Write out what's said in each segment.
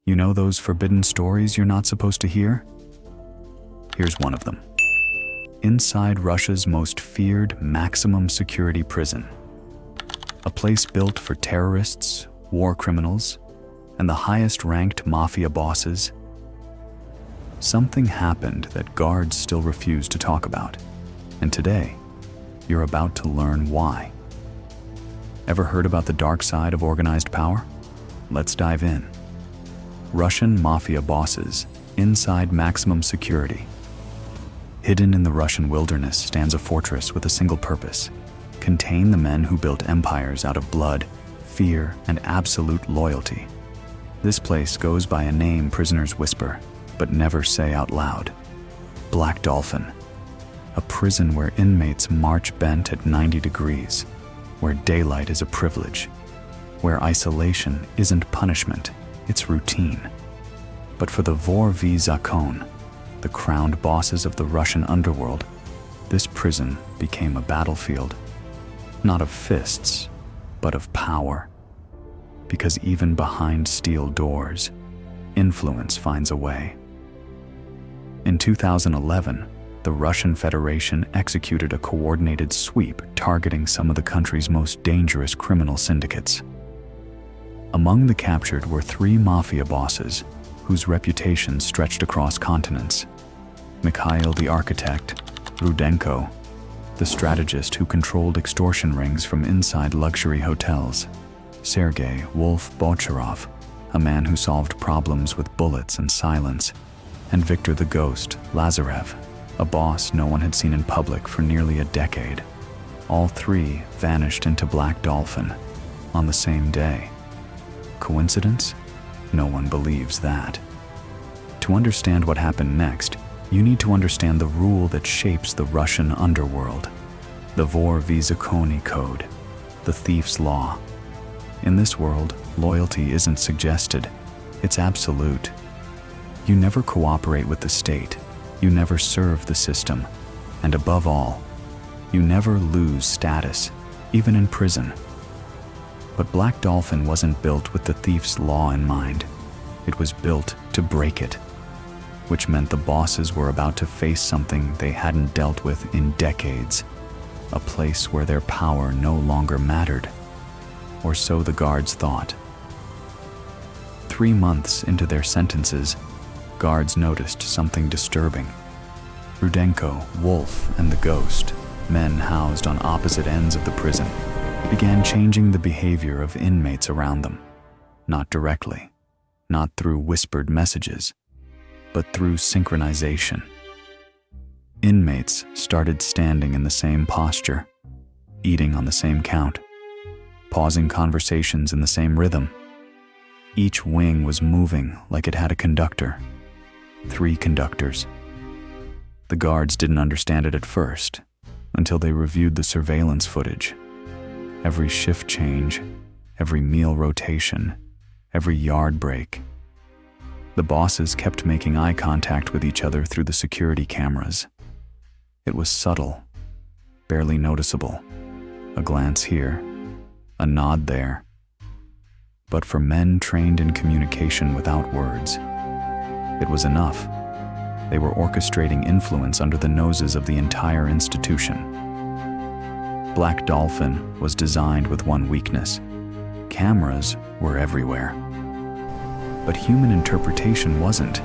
You know those forbidden stories you're not supposed to hear? Here's one of them. Inside Russia's most feared maximum security prison, a place built for terrorists, war criminals, and the highest-ranked mafia bosses, something happened that guards still refuse to talk about. And today, you're about to learn why. Ever heard about the dark side of organized power? Let's dive in. Russian mafia bosses inside maximum security. Hidden in the Russian wilderness stands a fortress with a single purpose: contain the men who built empires out of blood, fear, and absolute loyalty. This place goes by a name prisoners whisper, but never say out loud. Black Dolphin. A prison where inmates march bent at 90 degrees, where daylight is a privilege, where isolation isn't punishment, it's routine. But for the Vor v Zakon, the crowned bosses of the Russian underworld, this prison became a battlefield, not of fists, but of power. Because even behind steel doors, influence finds a way. In 2011, the Russian Federation executed a coordinated sweep targeting some of the country's most dangerous criminal syndicates. Among the captured were 3 mafia bosses whose reputations stretched across continents. Mikhail the architect, Rudenko, the strategist who controlled extortion rings from inside luxury hotels, Sergei Bocharov, a man who solved problems with bullets and silence, and Viktor the ghost, Lazarev, a boss no one had seen in public for nearly a decade. All 3 vanished into Black Dolphin on the same day. Coincidence? No one believes that. To understand what happened next, you need to understand the rule that shapes the Russian underworld, the Vor v Zakoni code, the thief's law. In this world, loyalty isn't suggested, it's absolute. You never cooperate with the state, you never serve the system, and above all, you never lose status, even in prison. But Black Dolphin wasn't built with the thief's law in mind. It was built to break it, which meant the bosses were about to face something they hadn't dealt with in decades, a place where their power no longer mattered, or so the guards thought. 3 months into their sentences, guards noticed something disturbing. Rudenko, Wolf, and the Ghost, men housed on opposite ends of the prison, began changing the behavior of inmates around them. Not directly, not through whispered messages, but through synchronization. Inmates started standing in the same posture, eating on the same count, pausing conversations in the same rhythm. Each wing was moving like it had a conductor. 3 conductors. The guards didn't understand it at first, until they reviewed the surveillance footage. Every shift change, every meal rotation, every yard break. The bosses kept making eye contact with each other through the security cameras. It was subtle, barely noticeable. A glance here, a nod there. But for men trained in communication without words, it was enough. They were orchestrating influence under the noses of the entire institution. Black Dolphin was designed with one weakness. Cameras were everywhere. But human interpretation wasn't.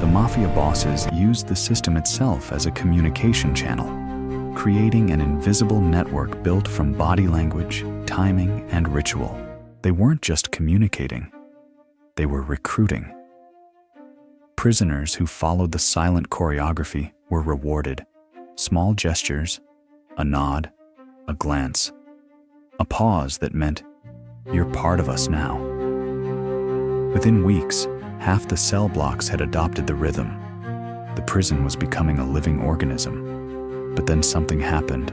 The mafia bosses used the system itself as a communication channel, creating an invisible network built from body language, timing, and ritual. They weren't just communicating, they were recruiting. Prisoners who followed the silent choreography were rewarded. Small gestures, a nod, a glance, a pause that meant, "You're part of us now." Within weeks, half the cell blocks had adopted the rhythm. The prison was becoming a living organism. But then something happened.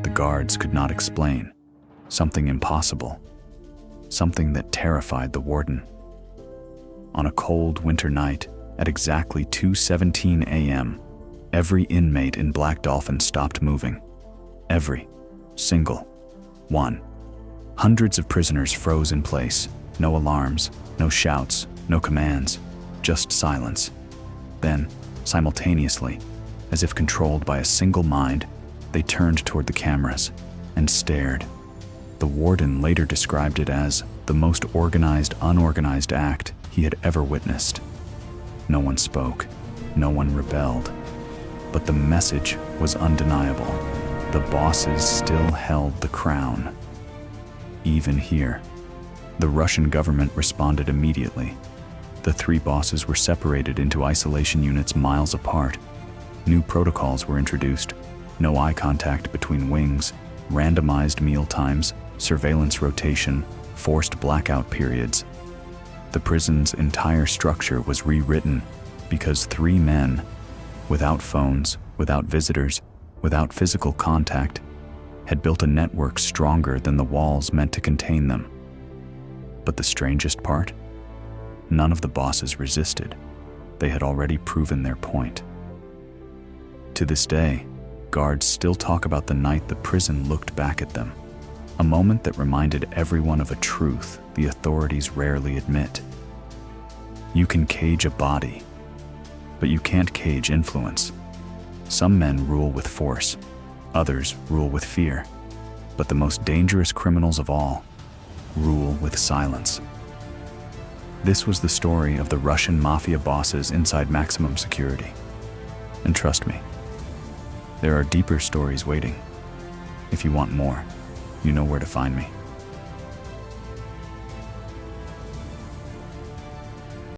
The guards could not explain. Something impossible. Something that terrified the warden. On a cold winter night, at exactly 2:17 a.m., every inmate in Black Dolphin stopped moving. Every single one. Hundreds of prisoners froze in place. No alarms, no shouts, No commands, just silence. Then, simultaneously, as if controlled by a single mind, they turned toward the cameras and stared. The warden later described it as the most organized, unorganized act he had ever witnessed. No one spoke, no one rebelled, but the message was undeniable. The bosses still held the crown. Even here, the Russian government responded immediately. The three bosses were separated into isolation units miles apart. New protocols were introduced: no eye contact between wings, randomized meal times, surveillance rotation, forced blackout periods. The prison's entire structure was rewritten because three men, without phones, without visitors, without physical contact, had built a network stronger than the walls meant to contain them. But the strangest part? None of the bosses resisted. They had already proven their point. To this day, guards still talk about the night the prison looked back at them, a moment that reminded everyone of a truth the authorities rarely admit. You can cage a body, but you can't cage influence. Some men rule with force, others rule with fear, but the most dangerous criminals of all rule with silence. This was the story of the Russian Mafia bosses inside maximum security. And trust me, there are deeper stories waiting. If you want more, you know where to find me.